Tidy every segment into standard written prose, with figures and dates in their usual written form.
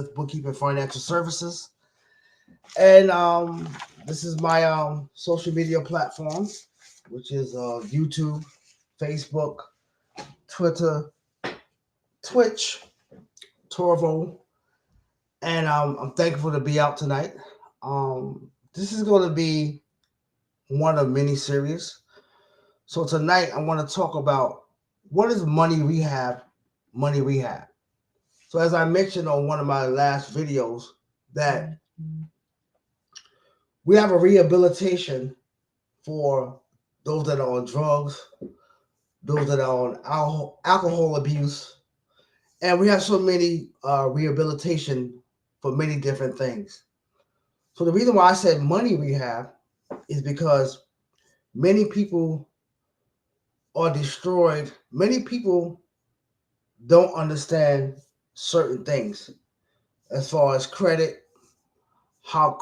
with Bookkeeping Financial Services. And this is my social media platform, which is YouTube, Facebook, Twitter, Twitch, Torvo. And I'm thankful to be out tonight. This is going to be one of many series. So tonight I want to talk about what is money rehab. Money rehab. So as I mentioned on one of my last videos, that we have a rehabilitation for those that are on drugs, those that are on alcohol abuse, and we have so many rehabilitation for many different things. So the reason why I said money rehab is because many people are destroyed. Many people don't understand certain things as far as credit, how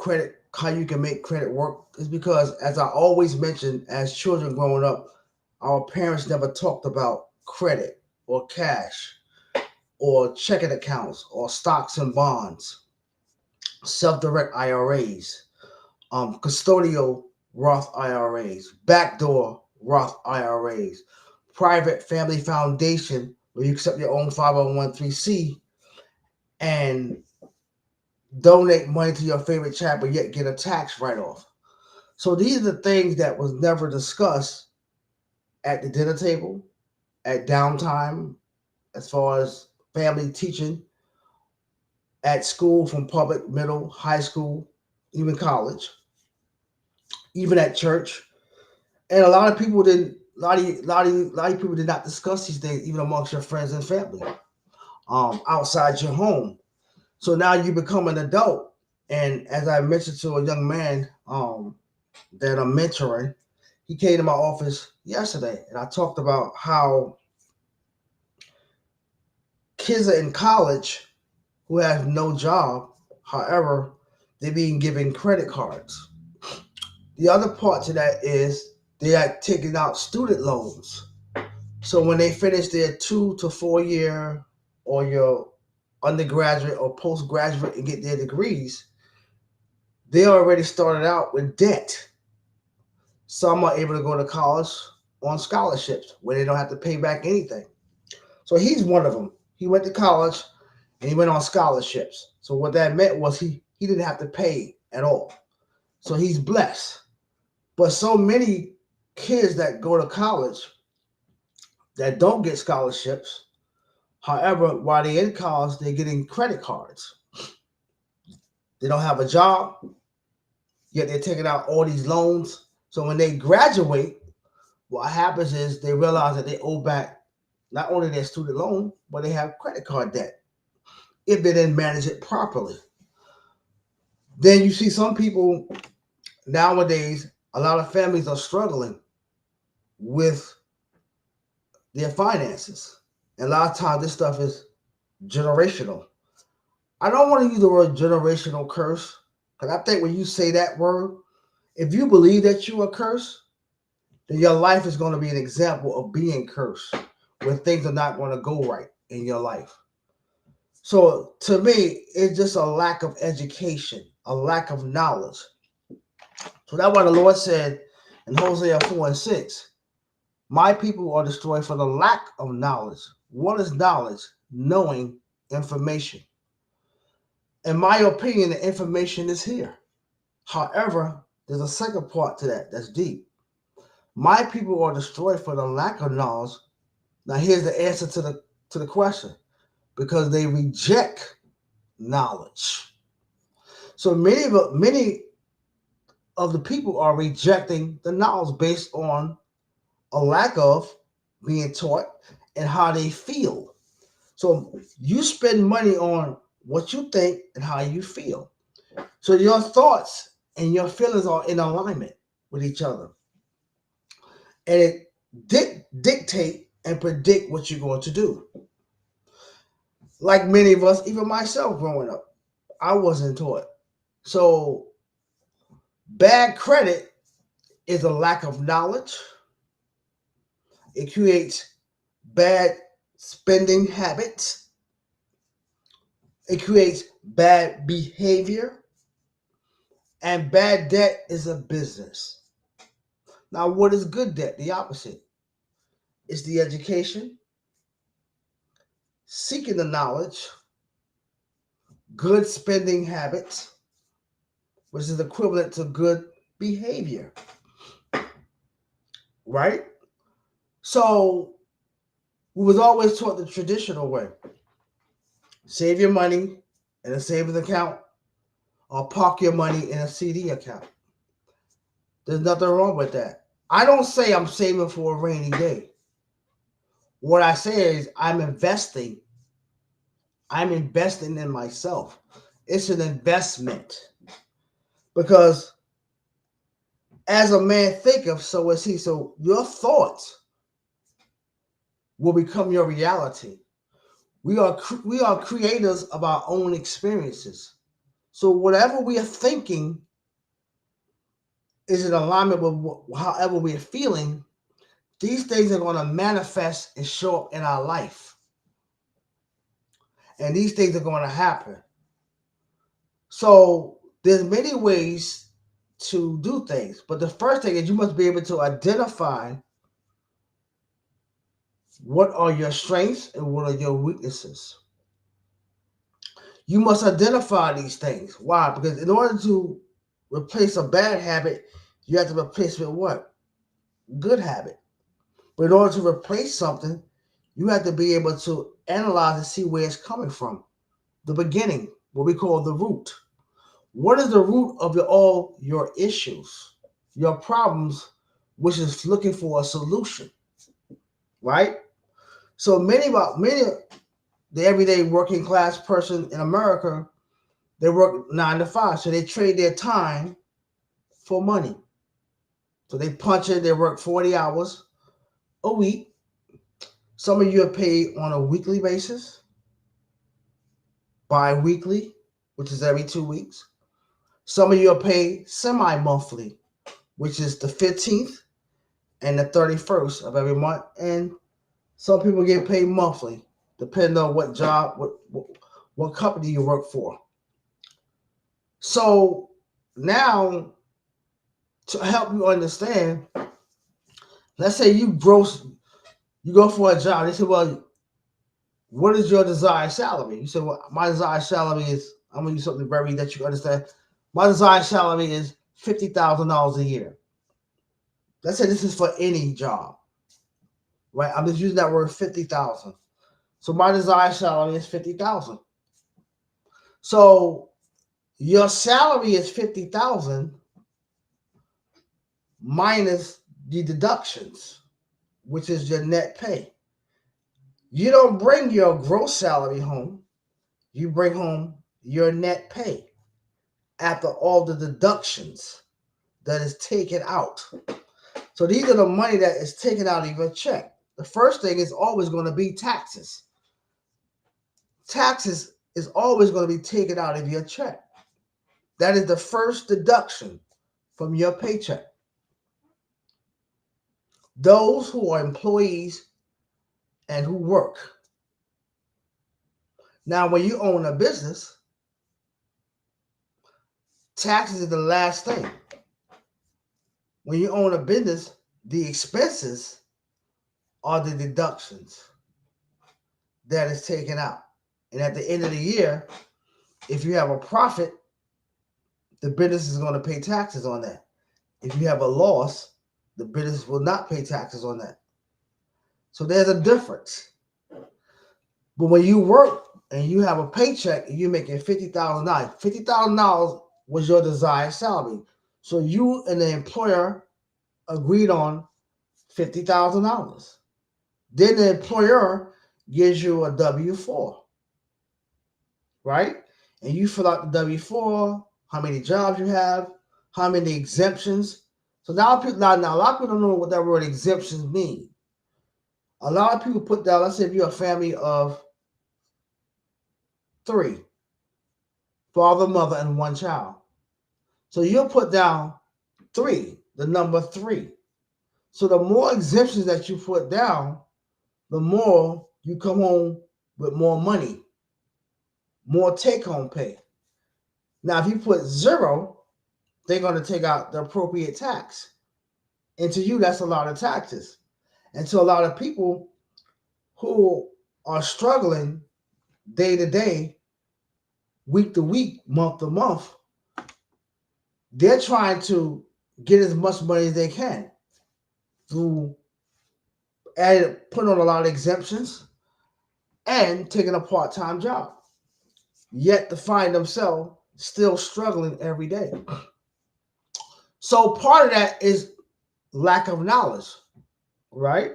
you can make credit work. Is because, as I always mentioned, as children growing up, our parents never talked about credit or cash or checking accounts or stocks and bonds, self-direct IRAs, custodial Roth IRAs, backdoor Roth IRAs, private family foundation where you accept your own 501c and donate money to your favorite child but yet get a tax write-off. So these are the things that was never discussed at the dinner table, at downtime, as far as family teaching, at school from public, middle, high school, even college, even at church. And a lot of people didn't. A lot of people did not discuss these things even amongst your friends and family, outside your home. So now you become an adult, and as I mentioned to a young man that I'm mentoring, he came to my office yesterday, and I talked about how kids are in college who have no job. However, they're being given credit cards. The other part to that is they are taking out student loans. So when they finish their 2 to 4 year or your undergraduate or postgraduate and get their degrees, they already started out with debt. Some are able to go to college on scholarships where they don't have to pay back anything. So he's one of them. He went to college and he went on scholarships. So what that meant was he didn't have to pay at all. So he's blessed. But so many kids that go to college that don't get scholarships, however, while they're in college, they're getting credit cards. They don't have a job, yet they're taking out all these loans. So when they graduate, what happens is they realize that they owe back not only their student loan, but they have credit card debt if they didn't manage it properly. Then you see some people nowadays, a lot of families are struggling with their finances. And a lot of times this stuff is generational. I don't want to use the word generational curse because I think when you say that word, if you believe that you are cursed, then your life is going to be an example of being cursed, where things are not going to go right in your life. So to me, it's just a lack of education, a lack of knowledge. So that's why the Lord said in Hosea 4 and 6, my people are destroyed for the lack of knowledge. What is knowledge? Knowing information. In my opinion, the information is here. However, there's a second part to that that's deep. My people are destroyed for the lack of knowledge. Now here's the answer to the question. Because they reject knowledge. So many of the people are rejecting the knowledge based on a lack of being taught and how they feel. So you spend money on what you think and how you feel. So your thoughts and your feelings are in alignment with each other. And it dictate and predict what you're going to do. Like many of us, even myself growing up, I wasn't taught. So bad credit is a lack of knowledge. It creates bad spending habits. It creates bad behavior, and bad debt is a business. Now, what is good debt? The opposite. It's the education, seeking the knowledge, good spending habits, which is equivalent to good behavior, right? So we was always taught the traditional way. Save your money in a savings account or park your money in a CD account. There's nothing wrong with that. I don't say I'm saving for a rainy day. What I say is I'm investing. I'm investing in myself. It's an investment. Because as a man thinketh, so is he. So your thoughts will become your reality. We are creators of our own experiences. So whatever we are thinking is in alignment with however we are feeling. These things are going to manifest and show up in our life, and these things are going to happen. So there's many ways to do things, but the first thing is you must be able to identify what are your strengths and what are your weaknesses. You must identify these things. Why? Because in order to replace a bad habit, you have to replace it with what? Good habit. But in order to replace something, you have to be able to analyze and see where it's coming from. The beginning, what we call the root. What is the root of all your issues, your problems, which is looking for a solution, right? So many the everyday working class person in America, they work 9 to 5, so they trade their time for money. So they punch in, they work 40 hours a week. Some of you are paid on a weekly basis, bi-weekly, which is every 2 weeks. Some of you are paid semi-monthly, which is the 15th and the 31st of every month. And some people get paid monthly, depending on what job, what company you work for. So now, to help you understand, let's say you go for a job. They say, well, what is your desired salary? You say, well, my desired salary is, I'm going to use something very that you understand. My desired salary is $50,000 a year. Let's say this is for any job, right? I'm just using that word 50,000. So my desired salary is 50,000. So your salary is 50,000 minus the deductions, which is your net pay. You don't bring your gross salary home. You bring home your net pay after all the deductions that is taken out. So these are the money that is taken out of your check. The first thing is always going to be taxes. Taxes is always going to be taken out of your check. That is the first deduction from your paycheck. Those who are employees and who work. Now, when you own a business, taxes is the last thing. When you own a business, the expenses are the deductions that is taken out. And at the end of the year, if you have a profit, the business is going to pay taxes on that. If you have a loss, the business will not pay taxes on that. So there's a difference. But when you work and you have a paycheck and you're making $50,000, $50,000 was your desired salary. So you and the employer agreed on $50,000. Then the employer gives you a W-4, right? And you fill out the W-4, how many jobs you have, how many exemptions. So now a lot of people don't know what that word exemptions mean. A lot of people put down, let's say if you're a family of 3, father, mother, and 1 child. So you'll put down 3, the number 3. So the more exemptions that you put down, the more you come home with more money. more take-home pay. Now, if you put zero, they're going to take out the appropriate tax. And to you, that's a lot of taxes. And to a lot of people who are struggling day to day, week to week, month to month, they're trying to get as much money as they can through putting on a lot of exemptions and taking a part-time job, yet to find themselves still struggling every day. So part of that is lack of knowledge, right?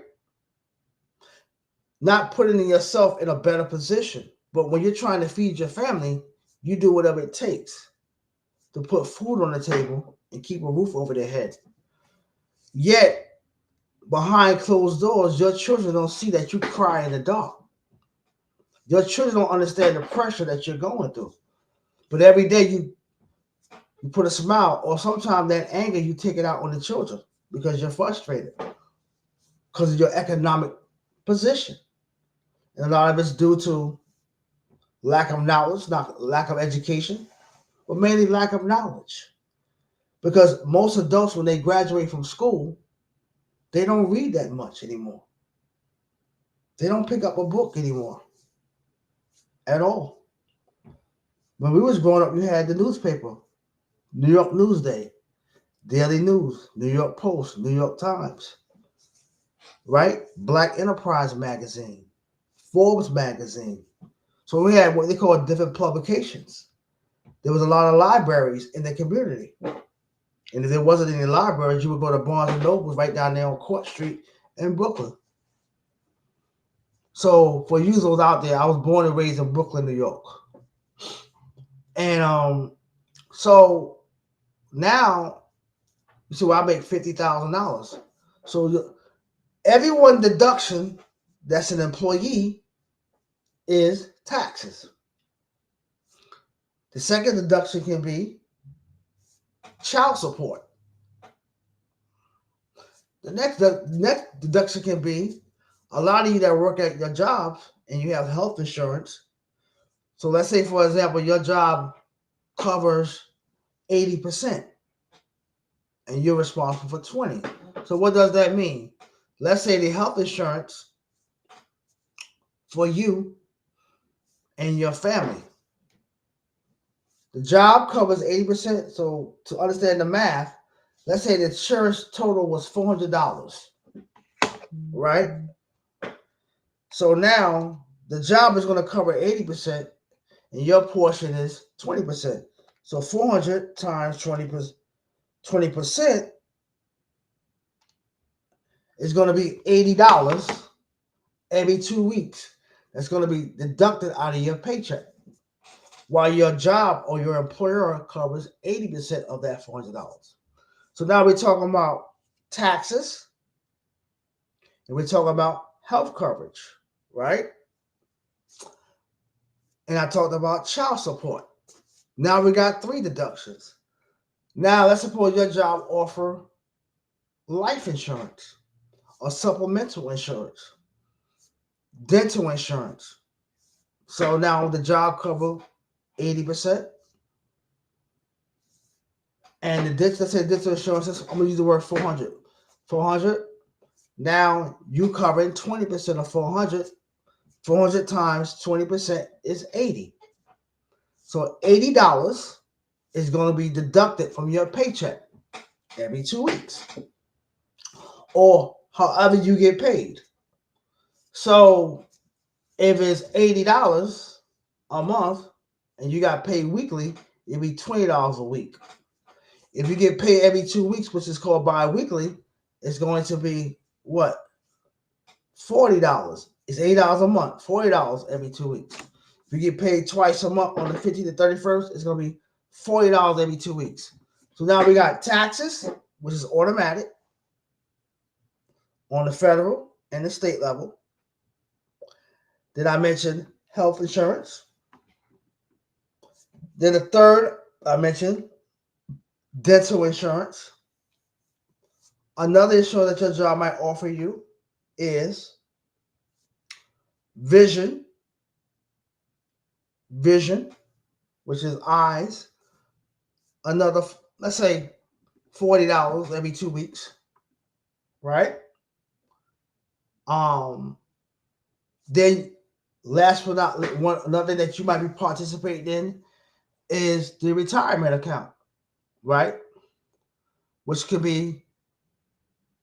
Not putting yourself in a better position. But when you're trying to feed your family, you do whatever it takes to put food on the table and keep a roof over their head. Yet, behind closed doors, your children don't see that you cry in the dark. Your children don't understand the pressure that you're going through. But every day you put a smile, or sometimes that anger you take it out on the children because you're frustrated because of your economic position. And a lot of it's due to lack of knowledge, not lack of education, but mainly lack of knowledge. Because most adults, when they graduate from school, they don't read that much anymore. They don't pick up a book anymore at all. When we was growing up, you had the newspaper, New York Newsday, Daily News, New York Post, New York Times, right? Black Enterprise magazine, Forbes magazine. So we had what they call different publications. There was a lot of libraries in the community. And if there wasn't any libraries, you would go to Barnes and Noble right down there on Court Street in Brooklyn. So for you those out there, I was born and raised in Brooklyn, New York. And so now, you see, I make $50,000. So every one deduction that's an employee is taxes. The second deduction can be child support. The next deduction can be a lot of you that work at your jobs and you have health insurance. So let's say, for example, your job covers 80% and you're responsible for 20. So what does that mean? Let's say the health insurance for you and your family. The job covers 80%. So to understand the math, let's say the insurance total was $400, right? So now the job is going to cover 80% and your portion is 20%. So 400 times 20% is going to be $80 every 2 weeks. That's going to be deducted out of your paycheck, while your job or your employer covers 80% of that $400. So now we're talking about taxes and we're talking about health coverage, right? And I talked about child support. Now we got 3 deductions. Now let's suppose your job offer life insurance or supplemental insurance, dental insurance. So now the job cover 80%. And the dental, let's say dental insurance, I'm gonna use the word 400. 400. Now you covering 20% of 400. 400 times 20% is 80. So $80 is going to be deducted from your paycheck every 2 weeks, or however you get paid. So if it's $80 a month and you got paid weekly, it'll be $20 a week. If you get paid every 2 weeks, which is called bi-weekly, it's going to be what? $40. It's $80 a month, $40 every 2 weeks. If you get paid twice a month on the 15th to 31st, it's going to be $40 every 2 weeks. So now we got taxes, which is automatic on the federal and the state level. Then I mentioned health insurance. Then the third, I mentioned dental insurance. Another insurance that your job might offer you is vision vision, which is eyes, another, let's say $40 every 2 weeks, right? Then last but not another that you might be participating in is the retirement account, right? Which could be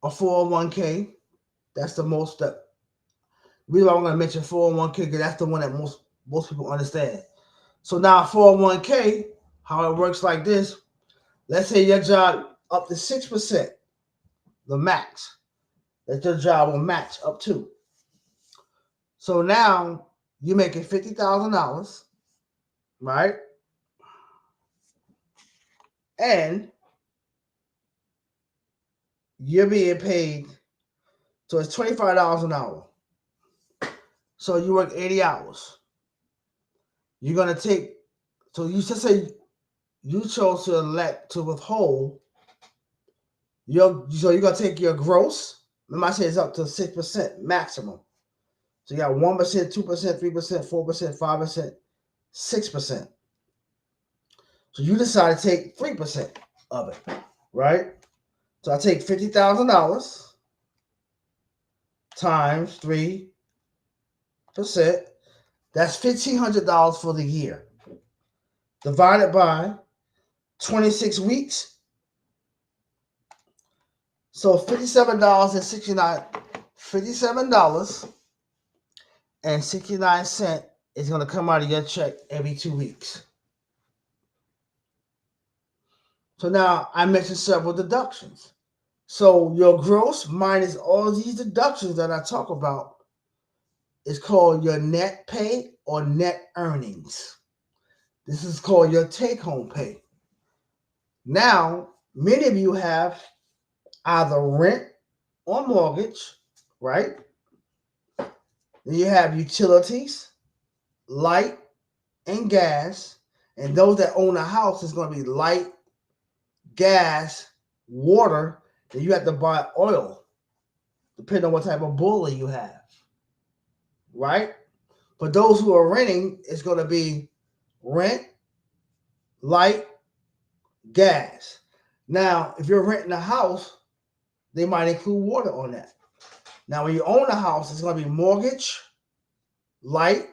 a 401k. That's the most that we are going to mention 401k because that's the one that most people understand. So now 401k, how it works like this. Let's say your job up to 6%, the max that your job will match up to. So now you're making $50,000, right? And you're being paid, so it's $25 an hour. So you work 80 hours. You're gonna take, so you just say you chose to elect to withhold so you're gonna take your gross. Remember I said it's up to 6% maximum. So you got 1%, 2%, 3%, 4%, 5%, 6%. So you decide to take 3% of it, right? So I take $50,000 times 3%. That's $1,500 for the year. Divided by 26 weeks. So $57.69 is going to come out of your check every 2 weeks. So now I mentioned several deductions. So your gross minus all these deductions that I talk about is called your net pay or net earnings. This is called your take-home pay. Now, many of you have either rent or mortgage, right? Then you have utilities, light, and gas. And those that own a house is going to be light, gas, water. Then you have to buy oil, depending on what type of boiler you have, right? For those who are renting, it's going to be rent, light, gas. Now, if you're renting a house, they might include water on that. Now, when you own a house, it's going to be mortgage, light,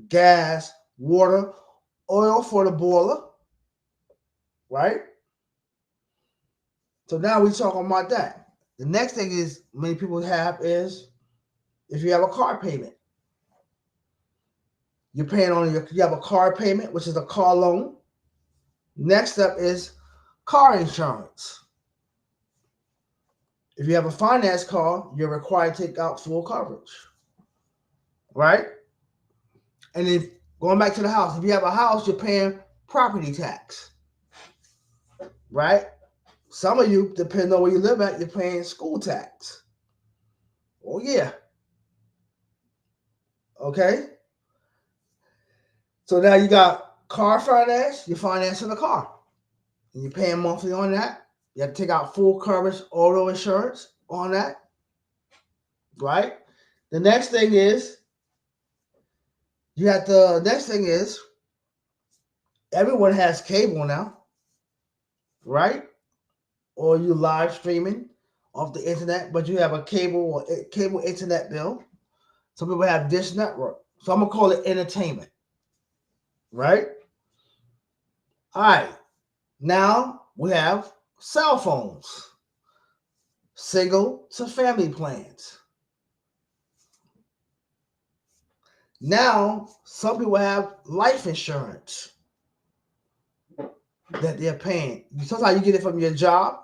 gas, water, oil for the boiler, right? So now we're talking about that. The next thing is many people have is if you have a car payment. You're paying on you have a car payment, which is a car loan. Next up is car insurance. If you have a finance car, you're required to take out full coverage, right? And if going back to the house, if you have a house, you're paying property tax, right? Some of you, depending on where you live at, you're paying school tax. Oh yeah. Okay. So now you got car finance, you're financing a car. And you're paying monthly on that. You have to take out full coverage auto insurance on that. Right? The next thing is everyone has cable now, right? Or you live streaming off the internet, but you have a cable internet bill. Some people have Dish Network. So I'm gonna call it entertainment. Right? All right. Now we have cell phones. Single to family plans. Now, some people have life insurance that they're paying. Sometimes you get it from your job,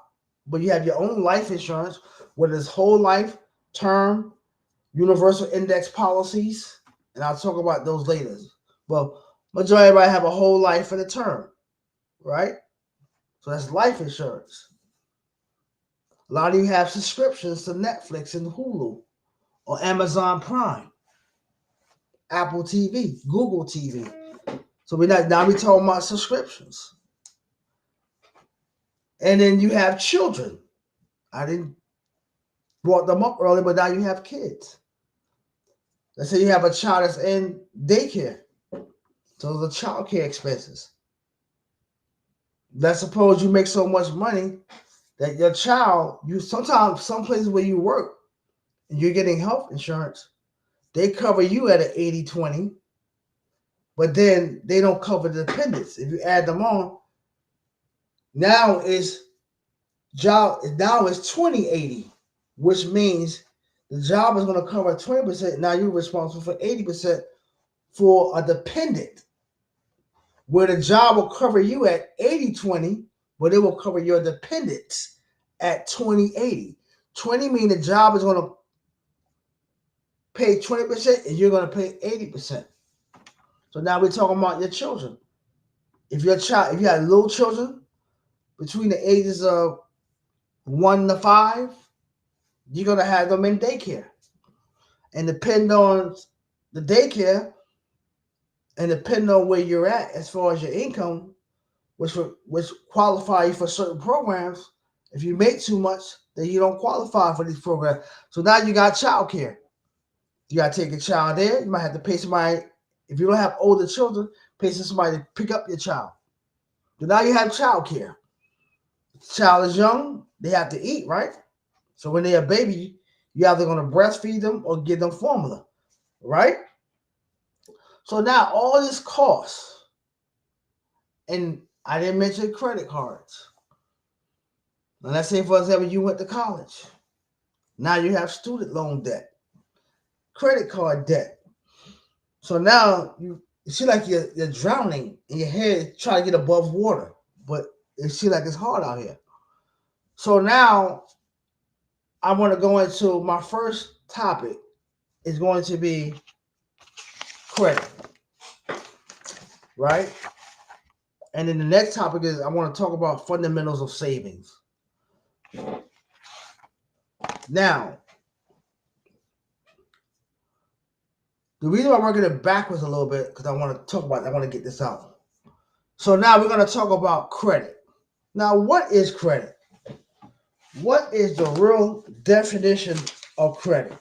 but you have your own life insurance, whether it's whole life, term, universal index policies, and I'll talk about those later. Well, majority of everybody have a whole life and a term, right? So that's life insurance. A lot of you have subscriptions to Netflix and Hulu or Amazon Prime, Apple TV, Google TV. So we're talking about subscriptions. And then you have children. I didn't brought them up earlier, but now you have kids. Let's say you have a child that's in daycare. So the child care expenses. Let's suppose you make so much money that your child, you sometimes some places where you work and you're getting health insurance, they cover you at an 80-20, but then they don't cover the dependents. If you add them on, now it's job now it's 20-80, which means the job is going to cover 20%. Now you're responsible for 80% for a dependent, where the job will cover you at 80-20, but it will cover your dependents at 20-80. 20 means the job is going to pay 20% and you're going to pay 80%. So now we're talking about your children. If you have little children between the ages of 1 to 5, you're going to have them in daycare. And depend on the daycare and depend on where you're at as far as your income, which qualify you for certain programs. If you make too much, then you don't qualify for these programs. So now you got child care. You got to take a child there. You might have to pay somebody, if you don't have older children, pay somebody to pick up your child. So now you have child care. The child is young, they have to eat, right? So when they're a baby, you're either going to breastfeed them or give them formula, right? So now all this costs, and I didn't mention credit cards. And let's say, for example, you went to college. Now you have student loan debt, credit card debt. So now you see like you're drowning in your head trying to get above water, but it seems like it's hard out here. So now I want to go into my first topic is going to be credit, right? And then the next topic is I want to talk about fundamentals of savings. Now, the reason why I'm working it backwards a little bit because I want to talk about it, I want to get this out. So now we're going to talk about credit. Now, what is credit? What is the real definition of credit?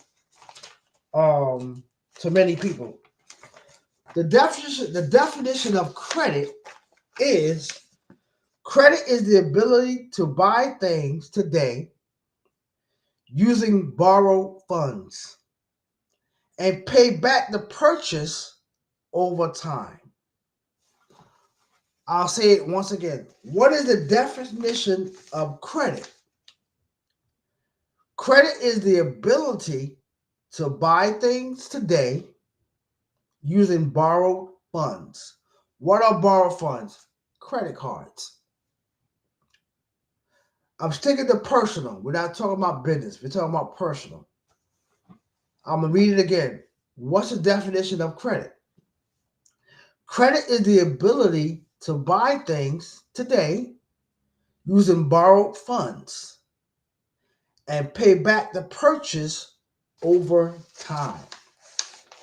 To many people, the definition of credit is the ability to buy things today using borrowed funds and pay back the purchase over time. I'll say it once again. What is the definition of credit? Credit is the ability to buy things today using borrowed funds. What are borrowed funds? Credit cards. I'm sticking to personal. We're not talking about business. We're talking about personal. I'm going to read it again. What's the definition of credit? Credit is the ability to buy things today using borrowed funds and pay back the purchase over time.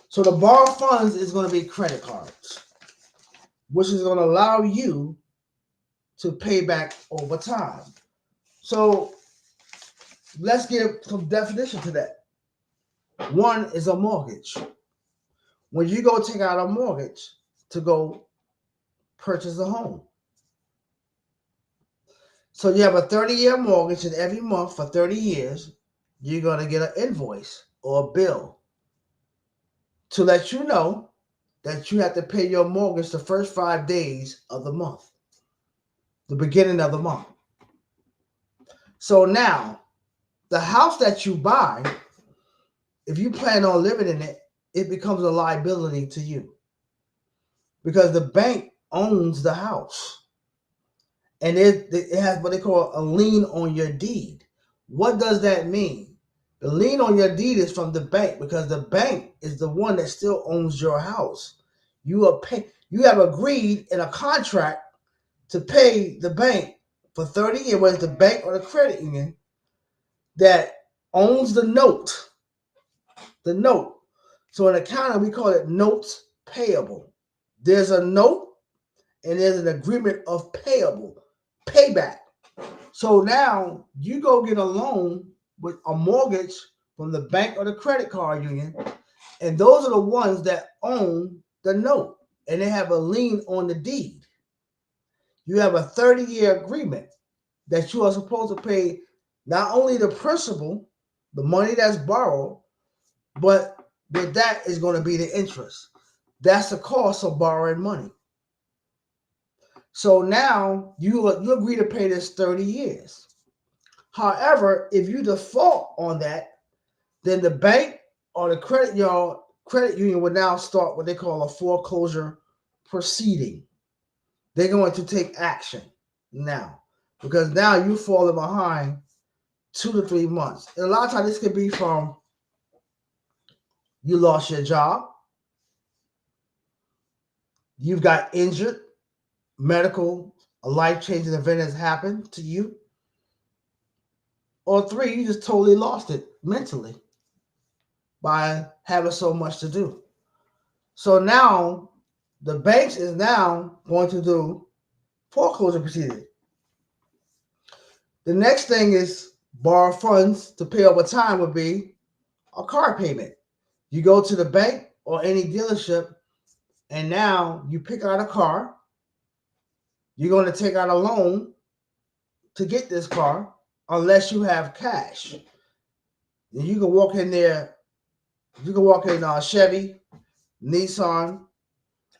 So the borrowed funds is going to be credit cards, which is going to allow you to pay back over time. So let's give some definition to that. One is a mortgage. When you go take out a mortgage to go purchase a home. So you have a 30-year mortgage, and every month for 30 years, you're going to get an invoice or a bill to let you know that you have to pay your mortgage the first 5 days of the month, the beginning of the month. So now, the house that you buy, if you plan on living in it, it becomes a liability to you because the bank owns the house. And it has what they call a lien on your deed. What does that mean? The lien on your deed is from the bank because the bank is the one that still owns your house. You have agreed in a contract to pay the bank for 30 years, whether it's the bank or the credit union that owns the note. The note. So in accounting, we call it notes payable. There's a note and there's an agreement of payback. So now you go get a loan with a mortgage from the bank or the credit card union, and those are the ones that own the note. and they have a lien on the deed. You have a 30-year agreement that you are supposed to pay not only the principal, the money that's borrowed, but with that is going to be the interest. That's the cost of borrowing money. So now you agree to pay this 30 years. However, if you default on that, then the bank or the credit union would now start what they call a foreclosure proceeding. They're going to take action now because now you're falling behind 2 to 3 months. And a lot of times this could be from you lost your job, you've got injured, medical, a life-changing event has happened to you, or 3, you just totally lost it mentally by having so much to do. So now the banks is now going to do foreclosure proceeding. The next thing is borrow funds to pay over time would be a car payment. You go to the bank or any dealership and now you pick out a car. You're going to take out a loan to get this car unless you have cash. And you can walk in there, you can walk in Chevy, Nissan,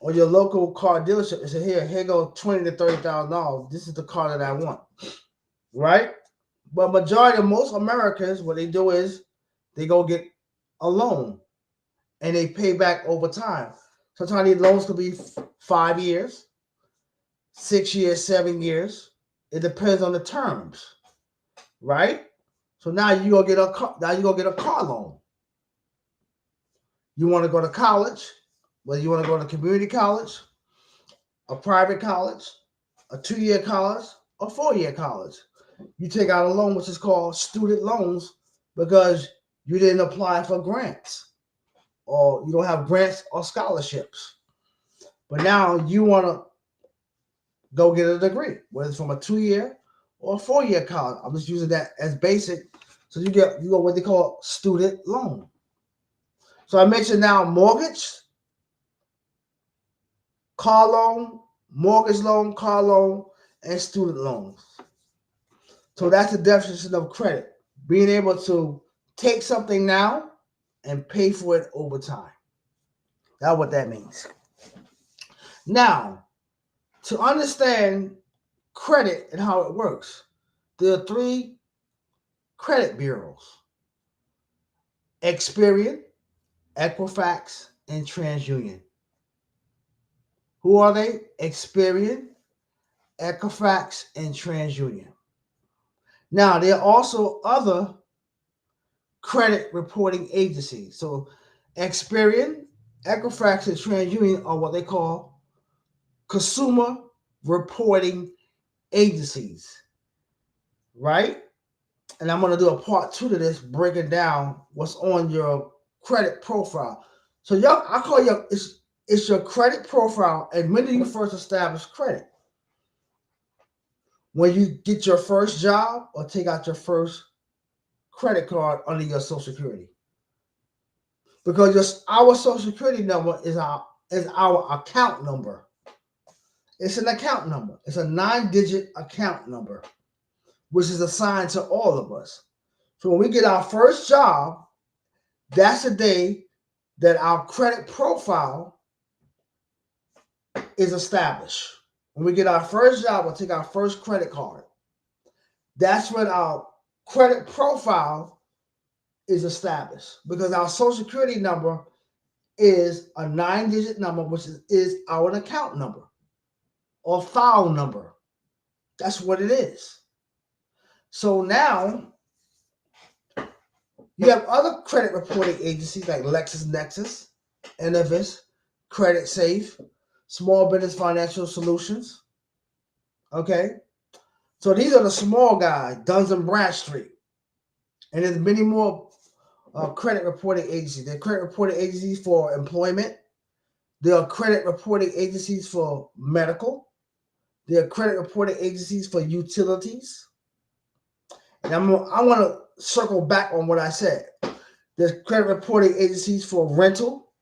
or your local car dealership and say, here go $20,000 to $30,000. This is the car that I want. Right? But majority of most Americans, what they do is they go get a loan and they pay back over time. Sometimes these loans could be 5 years, 6 years, 7 years. It depends on the terms, right? So now you go get a car loan. You want to go to college, whether you want to go to community college, a private college, a 2-year college, or 4-year college. You take out a loan which is called student loans because you didn't apply for grants or you don't have grants or scholarships. But now you want to go get a degree, whether it's from a 2-year or a 4-year college. I'm just using that as basic. So you go what they call student loan. So I mentioned now mortgage, car loan, mortgage loan, car loan, and student loans. So that's the definition of credit. Being able to take something now and pay for it over time. That's what that means. Now, to understand credit and how it works, there are 3 credit bureaus: Experian, Equifax, and TransUnion. Who are they? Experian, Equifax, and TransUnion. Now, there are also other credit reporting agencies. So Experian, Equifax, and TransUnion are what they call consumer reporting agencies, right? And I'm going to do a part 2 to this, breaking down what's on your credit profile. So I call it's your credit profile. And when do you first establish credit? When you get your first job or take out your first credit card under your Social Security. Because our Social Security number is our account number. It's an account number. It's a 9-digit account number, which is assigned to all of us. So when we get our first job, that's the day that our credit profile is established. When we get our first job, we'll take our first credit card. That's when our credit profile is established because our Social Security number is a 9-digit number, which is our account number or file number. That's what it is. So now you have other credit reporting agencies like LexisNexis, Innovis, Credit Safe, Small Business Financial Solutions. Okay, so these are the small guys, Duns and Bradstreet, and there's many more credit reporting agencies. There are credit reporting agencies for employment. There are credit reporting agencies for medical. There are credit reporting agencies for utilities. And I want to circle back on what I said. There's credit reporting agencies for rental.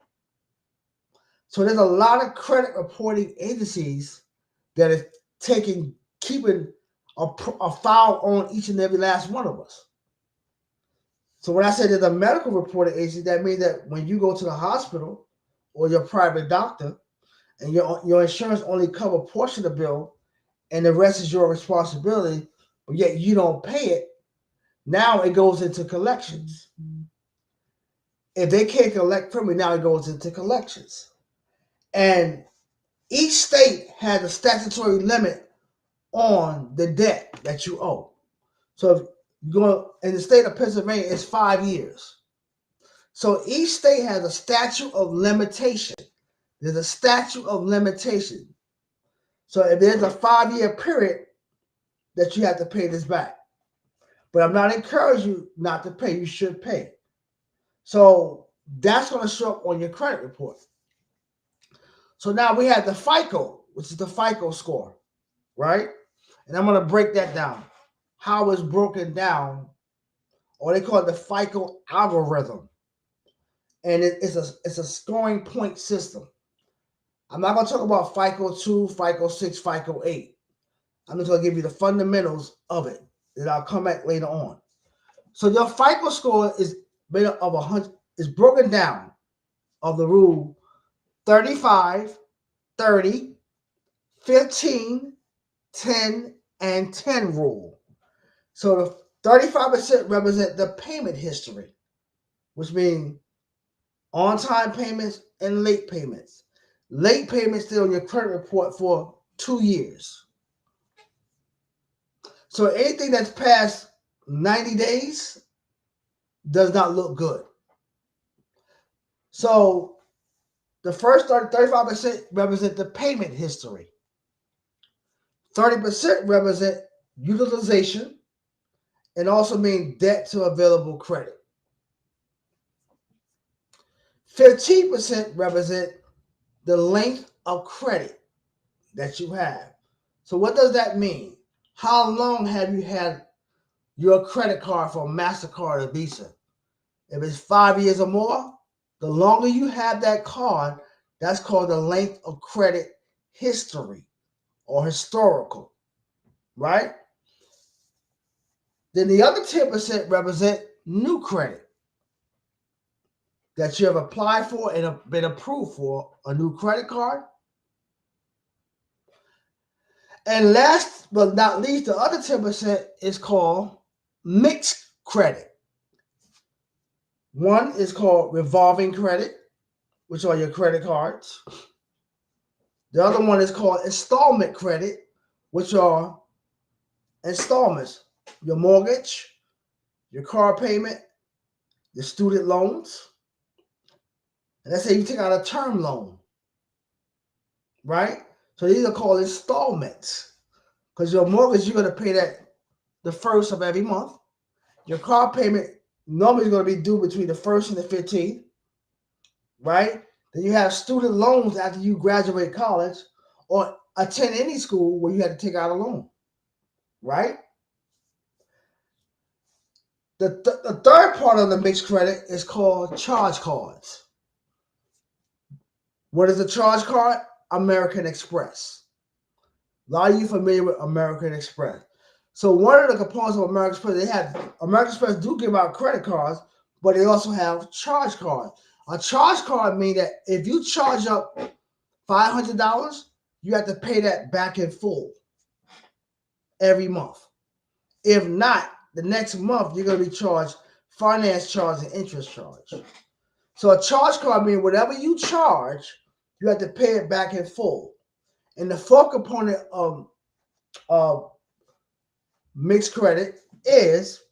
So there's a lot of credit reporting agencies that is keeping a file on each and every last one of us. So when I say there's a medical reporting agency, that means that when you go to the hospital or your private doctor and your insurance only cover a portion of the bill and the rest is your responsibility, but yet you don't pay it, now it goes into collections. If they can't collect from me, now it goes into collections. And each state has a statutory limit on the debt that you owe. So if you go in the state of Pennsylvania, it's 5 years. So each state has a statute of limitation. There's a statute of limitation. So if there's a 5-year period that you have to pay this back. But I'm not encouraging you not to pay. You should pay. So that's going to show up on your credit report. So now we have the FICO, which is the FICO score, right? And I'm going to break that down. How it's broken down, or they call it the FICO algorithm. And it's a scoring point system. I'm not going to talk about FICO 2, FICO 6, FICO 8. I'm just going to give you the fundamentals of it, and I'll come back later on. So your FICO score is made up of 100. Is broken down of the rule 35, 30, 15, 10, and 10 rule. So the 35% represent the payment history, which means on-time payments and late payments. Late payments stay on your credit report for 2 years. So anything that's past 90 days does not look good. So the first 35% represent the payment history. 30% represent utilization and also mean debt to available credit. 15% represent the length of credit that you have. So what does that mean? How long have you had your credit card for MasterCard or Visa? If it's 5 years or more, the longer you have that card, that's called the length of credit history or historical, right? Then the other 10% represent new credit that you have applied for and have been approved for, a new credit card. And last but not least, the other 10% is called mixed credit. One is called revolving credit, which are your credit cards. The other one is called installment credit, which are installments, your mortgage, your car payment, your student loans. And let's say you take out a term loan, right? So these are called installments because your mortgage, you're going to pay that the first of every month. Your car payment normally is going to be due between the 1st and the 15th, right? Then you have student loans after you graduate college or attend any school where you had to take out a loan, right? The third part of the mixed credit is called charge cards. What is a charge card? American Express. A lot of you familiar with American Express. So one of the components of American Express, American Express do give out credit cards, but they also have charge cards. A charge card means that if you charge up $500, you have to pay that back in full every month. If not, the next month you're going to be charged finance charge and interest charge. So a charge card means whatever you charge, you have to pay it back in full. And the fourth component of mixed credit is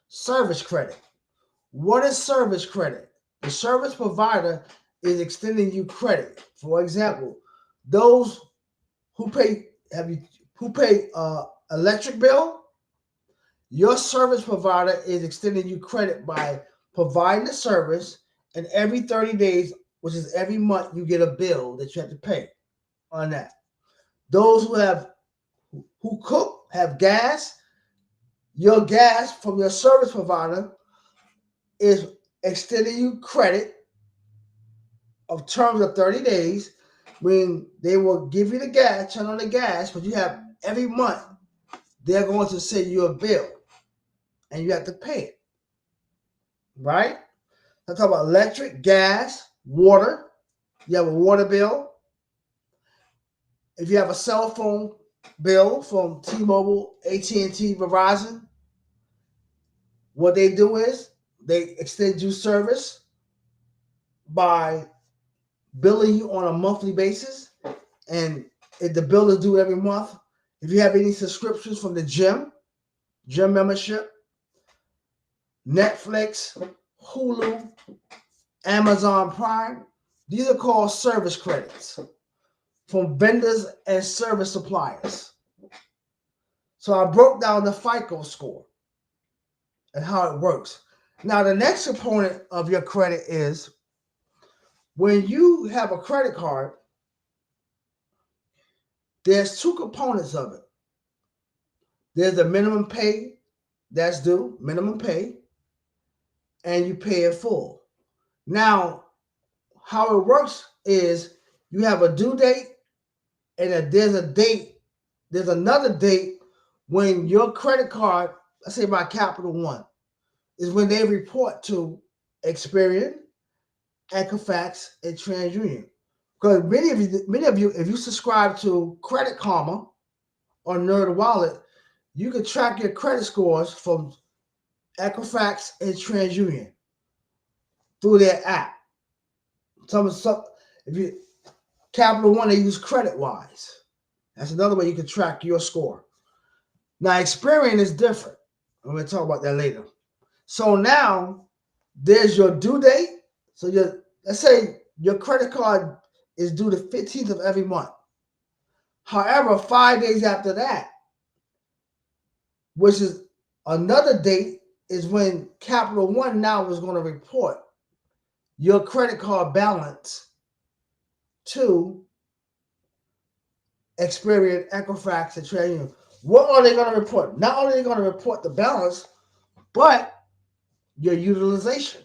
service credit. What is service credit? The service provider is extending you credit. For example, those who pay electric bill, your service provider is extending you credit by providing the service, and every 30 days, which is every month, you get a bill that you have to pay on that. Those who cook, have gas, your gas from your service provider is extending you credit of terms of 30 days, when they will give you the gas, turn on the gas, but you have every month, they're going to send you a bill and you have to pay it. Right? I'm talking about electric, gas, water. You have a water bill. If you have a cell phone bill from T-Mobile, AT&T, Verizon, what they do is they extend you service by billing you on a monthly basis, and if the bill is due every month. If you have any subscriptions from the gym membership, Netflix, Hulu, Amazon Prime, these are called service credits from vendors and service suppliers. So I broke down the FICO score and how it works. Now, the next component of your credit is when you have a credit card, there's two components of it. There's a minimum pay that's due, minimum pay, and you pay it full. Now, how it works is you have a due date, and there's a date, there's another date when your credit card, let's say by Capital One, is when they report to Experian, Equifax, and TransUnion. Because many of you, if you subscribe to Credit Karma or NerdWallet, you can track your credit scores from Equifax and TransUnion through their app. If you Capital One, they use CreditWise. That's another way you can track your score. Now, Experian is different. I'm going to talk about that later. So now there's your due date. So let's say your credit card is due the 15th of every month. However, 5 days after that, which is another date, is when Capital One now is going to report your credit card balance to Experian, Equifax, and TransUnion. What are they going to report? Not only are they going to report the balance, but your utilization.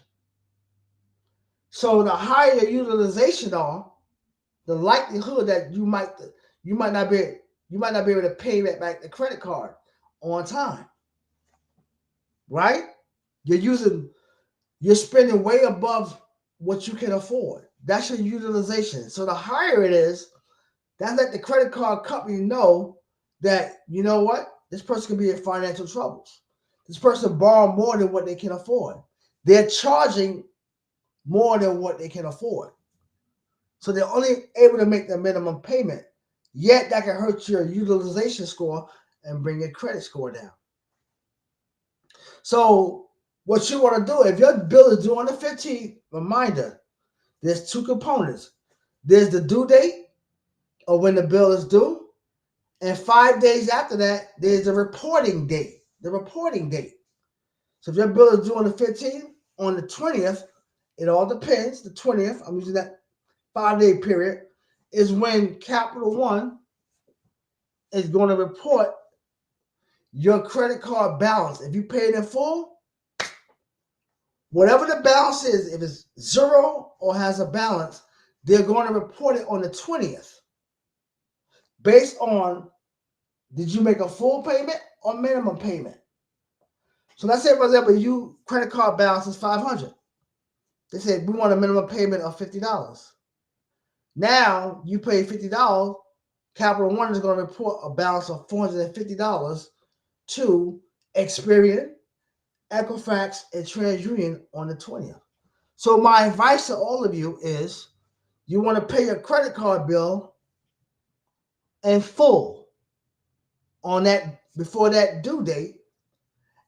So the higher your utilization are, the likelihood that you might not be able to pay that back the credit card on time. Right? You're spending way above what you can afford. That's your utilization. So the higher it is, that let the credit card company know that, you know what, this person could be in financial troubles. This person borrowed more than what they can afford. They're charging more than what they can afford. So they're only able to make the minimum payment. Yet that can hurt your utilization score and bring your credit score down. So what you want to do, if your bill is due on the 15th, reminder, there's two components. There's the due date of when the bill is due, and 5 days after that, there's the reporting date. So if your bill is due on the 15th, on the 20th, it all depends. The 20th, I'm using that 5-day period, is when Capital One is going to report your credit card balance. If you paid in full, whatever the balance is, if it's zero or has a balance, they're going to report it on the 20th based on, did you make a full payment or minimum payment? So let's say, for example, you credit card balance is $500. They said, we want a minimum payment of $50. Now you pay $50, Capital One is going to report a balance of $450 to Experian, Equifax, and TransUnion on the 20th. So my advice to all of you is, you want to pay your credit card bill in full on that before that due date.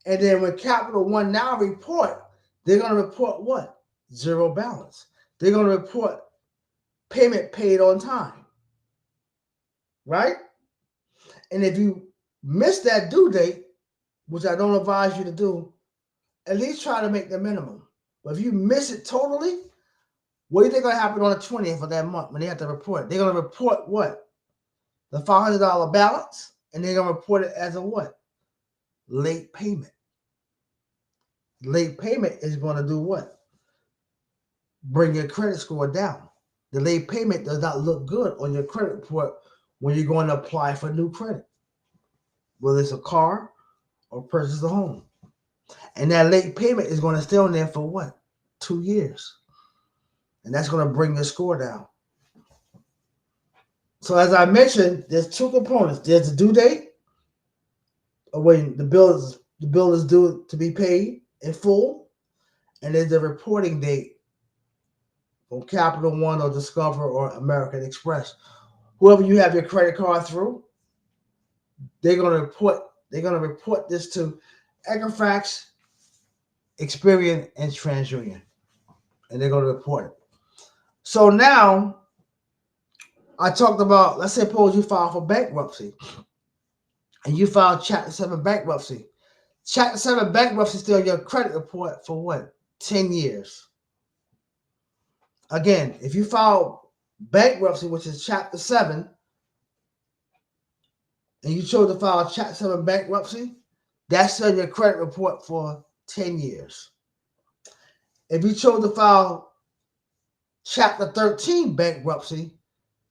And then when Capital One now report, they're going to report what? Zero balance. They're going to report payment paid on time. Right? And if you miss that due date, which I don't advise you to do, at least try to make the minimum. But if you miss it totally, what do you think going to happen on the 20th of that month when they have to report it? They're going to report what? The $500 balance, and they're going to report it as a what? Late payment. Late payment is going to do what? Bring your credit score down. The late payment does not look good on your credit report when you're going to apply for new credit, whether it's a car or purchase a home. And that late payment is going to stay on there for what? 2 years. And that's going to bring the score down. So as I mentioned, there's two components. There's the due date, or when the bill is due to be paid in full, and there's the reporting date from Capital One or Discover or American Express. Whoever you have your credit card through, they're gonna report this to Equifax, Experian, and TransUnion, and they're gonna report it. So now I talked about, let's suppose you file for bankruptcy, and you file Chapter 7 bankruptcy. Chapter 7 bankruptcy is still your credit report for what? 10 years. Again, if you file bankruptcy, which is Chapter 7, and you chose to file Chapter 7 bankruptcy, that's still your credit report for 10 years. If you chose to file Chapter 13 bankruptcy,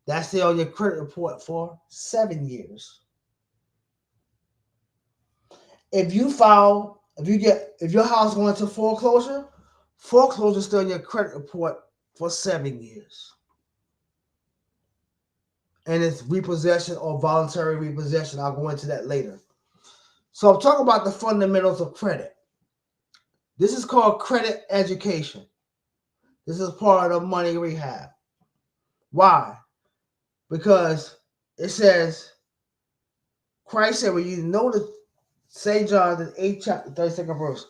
that's still your credit report for 7 years. If your house going into foreclosure is still in your credit report for 7 years. And it's repossession or voluntary repossession. I'll go into that later. So I'm talking about the fundamentals of credit. This is called credit education. This is part of money rehab. Why? Because it says, Christ said, when you notice, St. John, the 8th chapter, 32nd verse,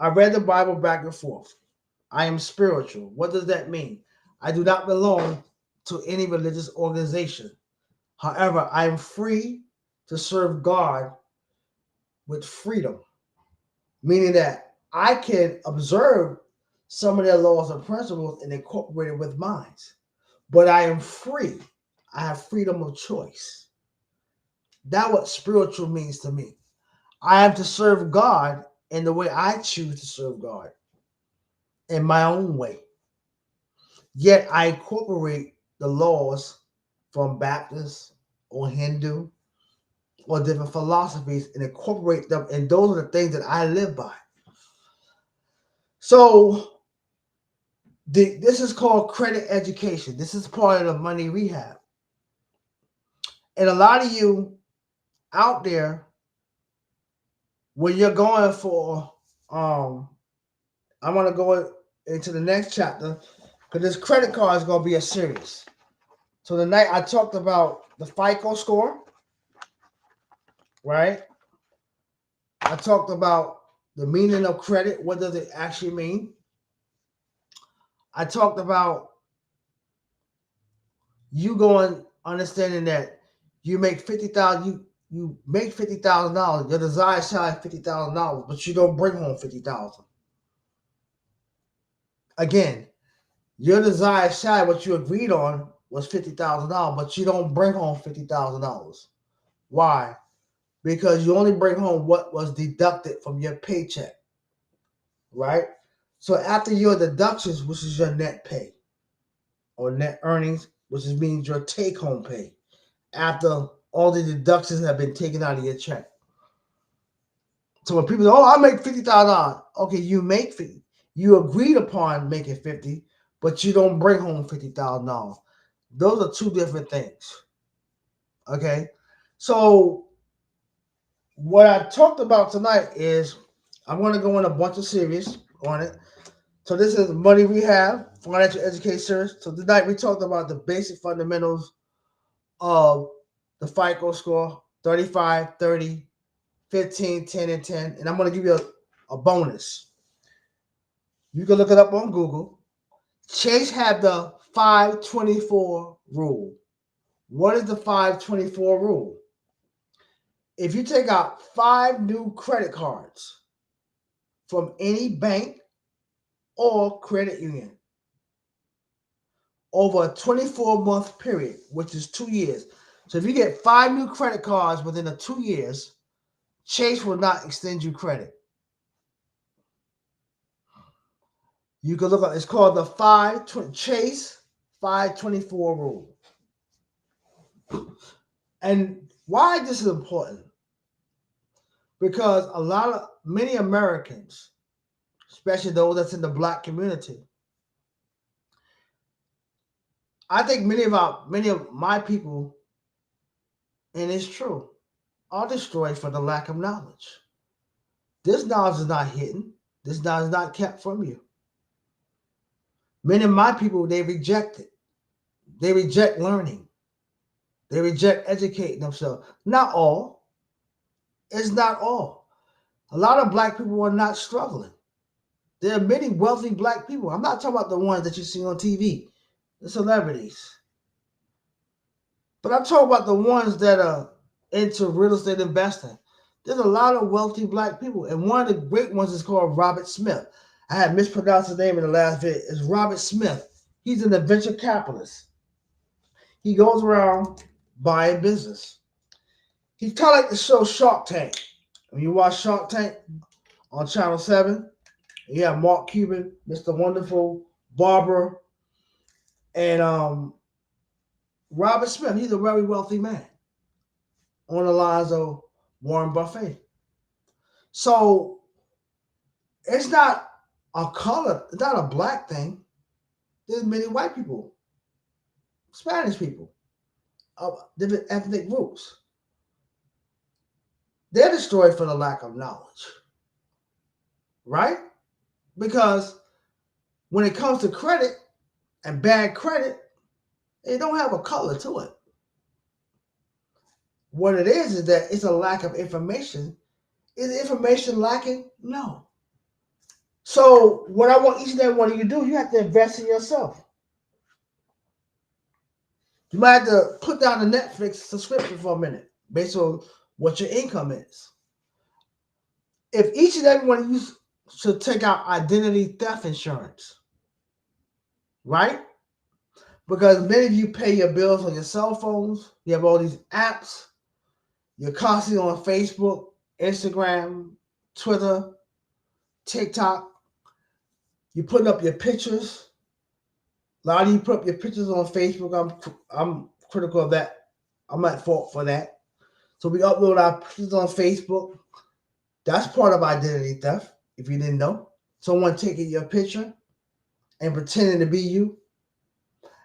I read the Bible back and forth. I am spiritual. What does that mean? I do not belong to any religious organization. However, I am free to serve God with freedom, meaning that I can observe some of their laws and principles and incorporate it with mine. But I am free. I have freedom of choice. That's what spiritual means to me. I have to serve God in the way I choose to serve God, in my own way. Yet I incorporate the laws from Baptist or Hindu or different philosophies and incorporate them, and those are the things that I live by. So this is called credit education. This is part of the money rehab. And a lot of you out there, when you're going for, I'm going to go into the next chapter because this credit card is going to be a series. So tonight I talked about the FICO score, right? I talked about the meaning of credit. What does it actually mean? I talked about you going understanding that you make $50,000. You make $50,000. Your desired salary is $50,000, but you don't bring home $50,000. Again, your desired salary, what you agreed on, was $50,000, but you don't bring home $50,000. Why? Because you only bring home what was deducted from your paycheck, right? So after your deductions, which is your net pay or net earnings, which means your take-home pay, after all the deductions have been taken out of your check. So when people say, "Oh, I make $50,000," okay, you make 50. You agreed upon making 50, but you don't bring home $50,000. Those are two different things. Okay, so what I talked about tonight is I'm going to go in a bunch of series on it. So this is Money Rehab, Financial Education Series. So tonight we talked about the basic fundamentals of the FICO score, 35, 30, 15, 10, and 10. And I'm going to give you a bonus. You can look it up on Google. Chase had the 524 rule. What is the 524 rule? If you take out 5 new credit cards from any bank or credit union over a 24-month period, which is 2 years. So if you get 5 new credit cards within the 2 years, Chase will not extend you credit. You can look up, it's called the Chase 524 rule. And why this is important? Because many Americans, especially those that's in the black community, I think many of my people, and it's true, are destroyed for the lack of knowledge. This knowledge is not hidden. This knowledge is not kept from you. Many of my people, they reject it. They reject learning. They reject educating themselves. Not all. It's not all. A lot of black people are not struggling. There are many wealthy black people. I'm not talking about the ones that you see on TV, the celebrities. But I'm talking about the ones that are into real estate investing. There's a lot of wealthy black people. And one of the great ones is called Robert Smith. I had mispronounced his name in the last video. It's Robert Smith. He's an venture capitalist. He goes around buying business. He's kind of like the show Shark Tank. When you watch Shark Tank on Channel 7, you have Mark Cuban, Mr. Wonderful, Barbara, and Robert Smith. He's a very wealthy man on the lines of Warren Buffett. So it's not a color, it's not a black thing. There's many white people, Spanish people, of different ethnic groups. They're destroyed for the lack of knowledge, right? Because when it comes to credit and bad credit, it don't have a color to it. What it is that it's a lack of information. Is information lacking? No. So what I want each and every one of you to do, you have to invest in yourself. You might have to put down the Netflix subscription for a minute based on what your income is. If each and every one of you should take out identity theft insurance, right? Because many of you pay your bills on your cell phones. You have all these apps. You're constantly on Facebook, Instagram, Twitter, TikTok. You're putting up your pictures. A lot of you put up your pictures on Facebook. I'm critical of that. I'm at fault for that. So we upload our pictures on Facebook. That's part of identity theft, if you didn't know. Someone taking your picture and pretending to be you.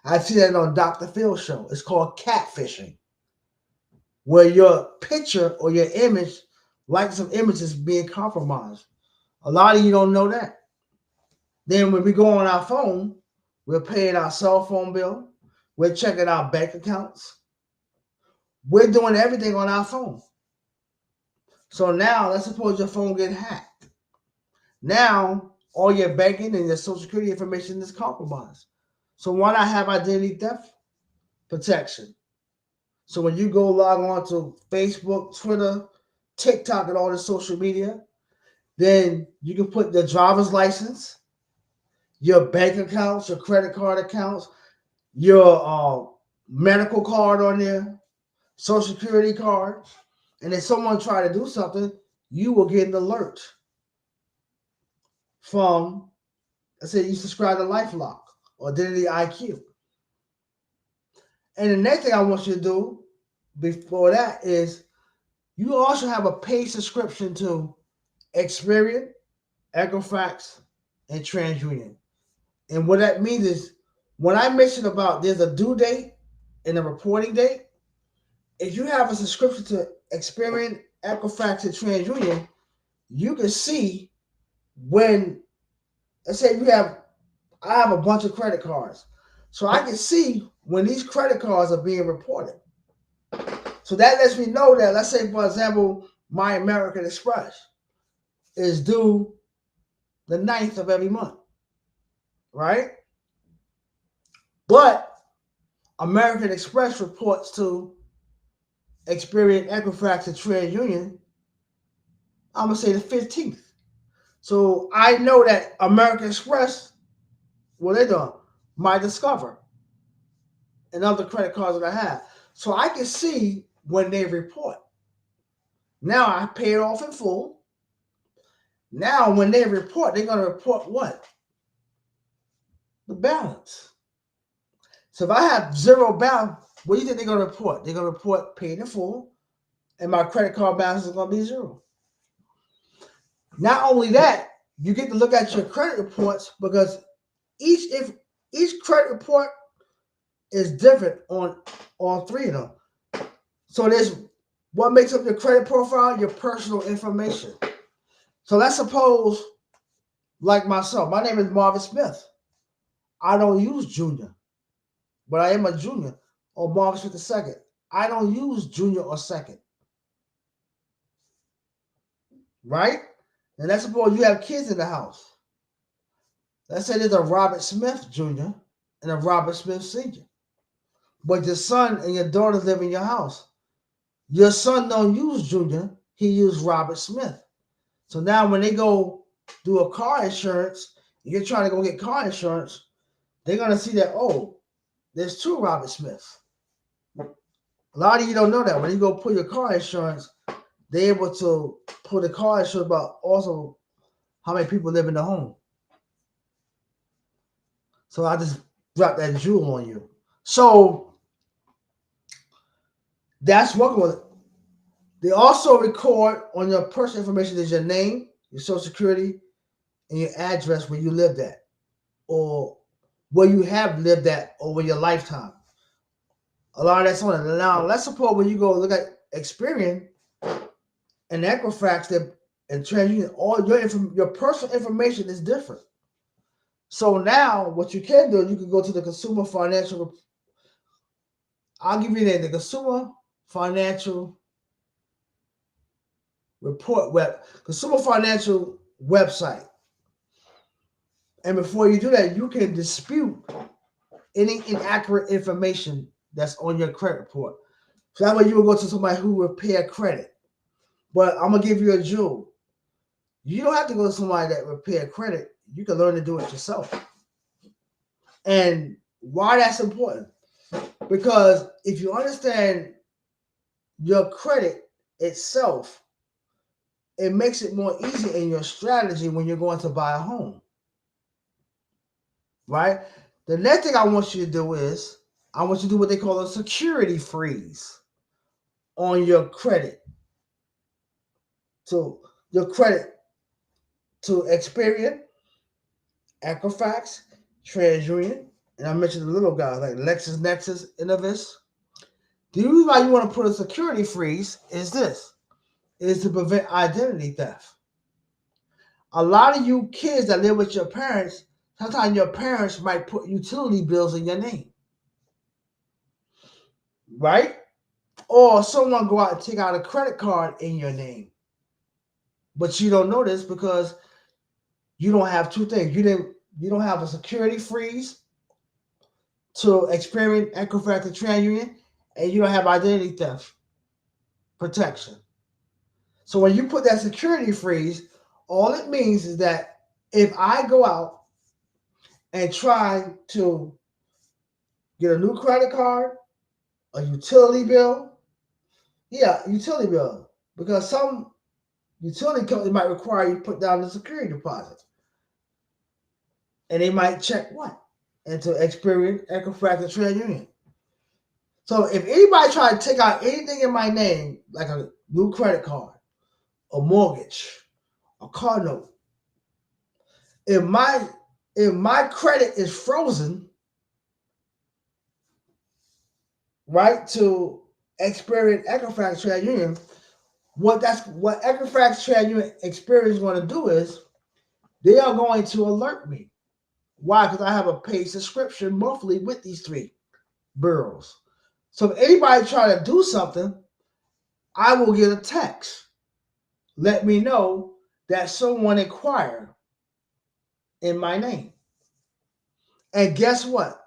I see that on Dr. Phil's show. It's called catfishing, where your picture or your image, like some images, being compromised. A lot of you don't know that. Then when we go on our phone, we're paying our cell phone bill. We're checking our bank accounts. We're doing everything on our phone. So now, let's suppose your phone get hacked. Now, all your banking and your social security information is compromised. So why not have identity theft protection? So when you go log on to Facebook, Twitter, TikTok, and all the social media, then you can put the driver's license, your bank accounts, your credit card accounts, your medical card on there, social security card. And if someone try to do something, you will get an alert from, let's say you subscribe to LifeLock or Identity IQ. And the next thing I want you to do before that is you also have a paid subscription to Experian, Equifax, and TransUnion. And what that means is when I mention about there's a due date and a reporting date, if you have a subscription to Experian, Equifax, and TransUnion, you can see when, let's say I have a bunch of credit cards. So I can see when these credit cards are being reported. So that lets me know that, let's say, for example, my American Express is due the 9th of every month, right? But American Express reports to Experian, Equifax, and TransUnion, I'm going to say the 15th. So I know that American Express, what they're doing, my Discover, and other credit cards that I have. So I can see when they report. Now I pay it off in full. Now when they report, they're going to report what? The balance. So if I have zero balance, what do you think they're going to report? They're going to report paid in full, and my credit card balance is going to be zero. Not only that, you get to look at your credit reports because each credit report is different on all three of them. So there's what makes up your credit profile, your personal information. So let's suppose, like myself, my name is Marvin Smith. I don't use Junior, but I am a junior, or Marvin Smith II. I don't use Junior or second. Right? And let's suppose you have kids in the house. Let's say there's a Robert Smith Jr. and a Robert Smith Sr. But your son and your daughter live in your house. Your son don't use Junior, he used Robert Smith. So now when they go do a car insurance, you're trying to go get car insurance, they're going to see that, oh, there's two Robert Smiths. A lot of you don't know that. When you go put your car insurance, they're able to put a car insurance, but also how many people live in the home. So I just dropped that jewel on you. So that's what was. They also record on your personal information is your name, your social security, and your address where you lived at, or where you have lived at over your lifetime. A lot of that's on it. Now, let's suppose when you go look at Experian and Equifax and TransUnion, all your personal information is different. So now, what you can do, you can go to the Consumer Financial. I'll give you the Consumer Financial Consumer Financial website. And before you do that, you can dispute any inaccurate information that's on your credit report. So that way you will go to somebody who will repair credit. But I'm gonna give you a jewel. You don't have to go to somebody that repair credit. You can learn to do it yourself. And why that's important? Because if you understand your credit itself, it makes it more easy in your strategy when you're going to buy a home. Right? The next thing I want you to do is I want you to do what they call a security freeze on your credit. So your credit to Experian, Equifax, TransUnion, and I mentioned the little guys like LexisNexis, Innovis. The reason why you want to put a security freeze is to prevent identity theft. A lot of you kids that live with your parents, sometimes your parents might put utility bills in your name. Right? Or someone go out and take out a credit card in your name. But you don't know this because you don't have two things. You don't have a security freeze to Experian, Equifax, and TransUnion, and you don't have identity theft protection. So when you put that security freeze, all it means is that if I go out and try to get a new credit card, a utility bill, utility bill, because some utility company might require you to put down the security deposit. And they might check what? Into Experian, Equifax, and TransUnion. So if anybody try to take out anything in my name, like a new credit card, a mortgage, a car note, if my credit is frozen, right, to Experian, Equifax, TransUnion, what Equifax, TransUnion, Experian is going to do is they are going to alert me. Why? Because I have a paid subscription monthly with these three bureaus. So if anybody try to do something, I will get a text. Let me know that someone inquired in my name. And guess what?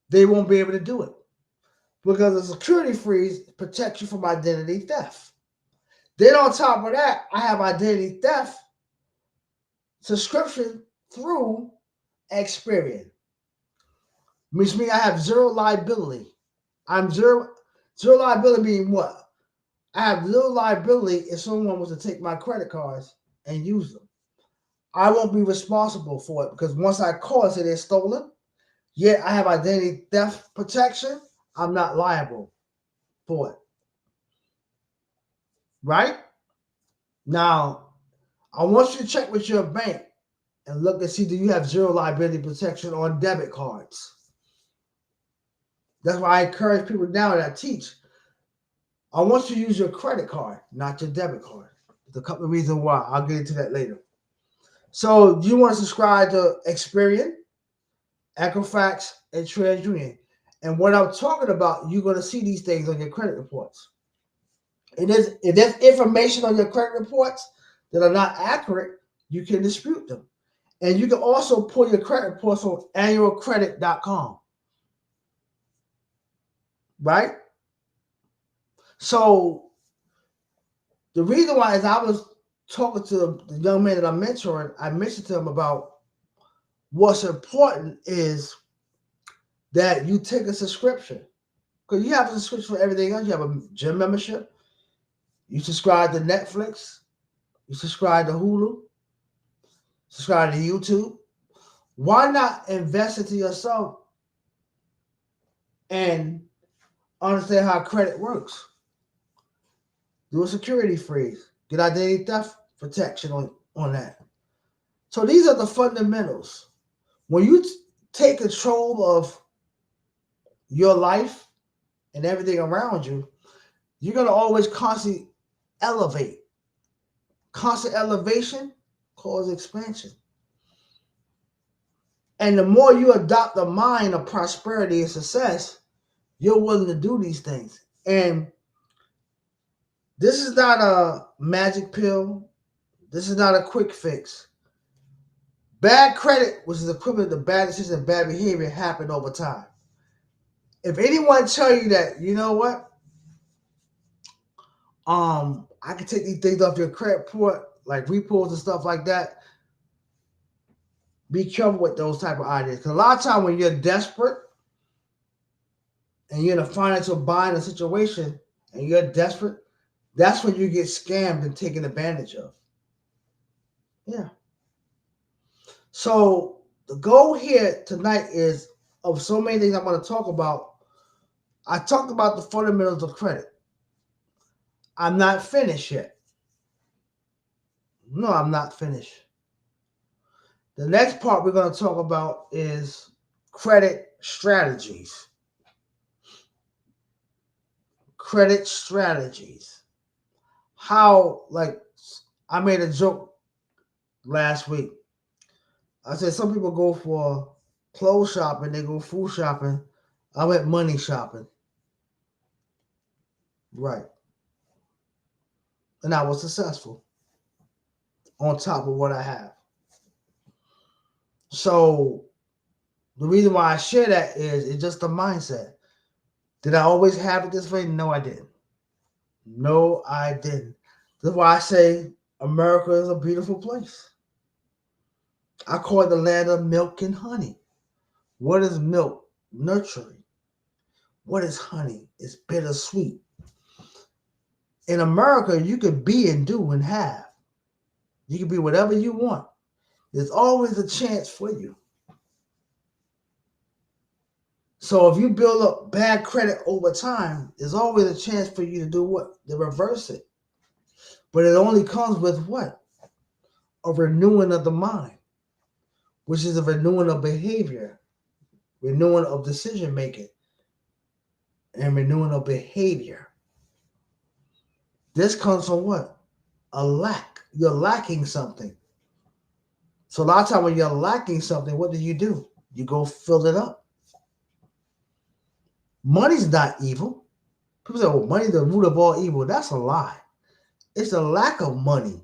They won't be able to do it. Because the security freeze protects you from identity theft. Then on top of that, I have identity theft subscription through Experian. Which means I have zero liability. I'm zero liability meaning what? I have little liability if someone was to take my credit cards and use them. I won't be responsible for it because once I call it, say they're stolen, Yet I have identity theft protection. I'm not liable for it. Right? Now, I want you to check with your bank and look and see, do you have zero liability protection on debit cards? That's why I encourage people now that I teach. I want you to use your credit card, not your debit card. There's a couple of reasons why. I'll get into that later. So you want to subscribe to Experian, Equifax, and TransUnion. And what I'm talking about, you're going to see these things on your credit reports. If there's information on your credit reports that are not accurate, you can dispute them. And you can also pull your credit reports on annualcredit.com. Right? So the reason why is I was talking to the young man that I'm mentoring, I mentioned to him about what's important is that you take a subscription. Because you have a subscription for everything else. You have a gym membership. You subscribe to Netflix. You subscribe to Hulu. Subscribe to YouTube. Why not invest into yourself and understand how credit works? Do a security freeze. Get identity theft protection on that. So these are the fundamentals. When you take control of your life and everything around you, you're going to always constantly elevate. Constant elevation causes expansion. And the more you adopt the mind of prosperity and success, you're willing to do these things. And this is not a magic pill. This is not a quick fix. Bad credit, which is equivalent to bad decisions and bad behavior, happen over time. If anyone tell you that, you know what? I can take these things off your credit report, like repos and stuff like that. Be careful with those type of ideas. Because a lot of time when you're desperate and you're in a financial bind or situation and you're desperate, that's when you get scammed and taken advantage of. Yeah. So the goal here tonight is, of so many things I'm going to talk about, I talked about the fundamentals of credit. I'm not finished yet. No, I'm not finished. The next part we're going to talk about is credit strategies. Credit strategies. How, like, I made a joke last week. I said some people go for clothes shopping, they go food shopping. I went money shopping. Right. And I was successful on top of what I have. So the reason why I share that is it's just a mindset. Did I always have it this way? No, I didn't. No, I didn't. That's why I say America is a beautiful place. I call it the land of milk and honey. What is milk? Nurturing. What is honey? It's bittersweet. In America, you can be and do and have. You can be whatever you want. There's always a chance for you. So if you build up bad credit over time, there's always a chance for you to do what? To reverse it. But it only comes with what? A renewing of the mind, which is a renewing of behavior, renewing of decision making, and renewing of behavior. This comes from what? A lack. You're lacking something. So a lot of times when you're lacking something, what do? You go fill it up. Money's not evil. People say, well, money's the root of all evil. That's a lie. It's a lack of money.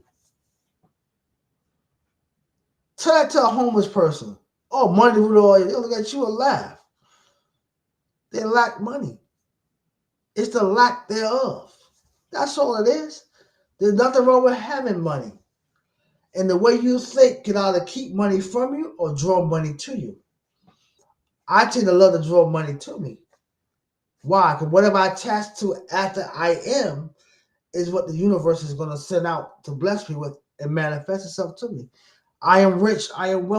Tell that to a homeless person. Oh, money the root of all evil. They'll look at you and laugh. They lack money. It's the lack thereof. That's all it is. There's nothing wrong with having money. And the way you think can either keep money from you or draw money to you. I tend to love to draw money to me. Why? Because whatever I attach to after I am is what the universe is going to send out to bless me with and manifest itself to me. I am rich. I am wealthy.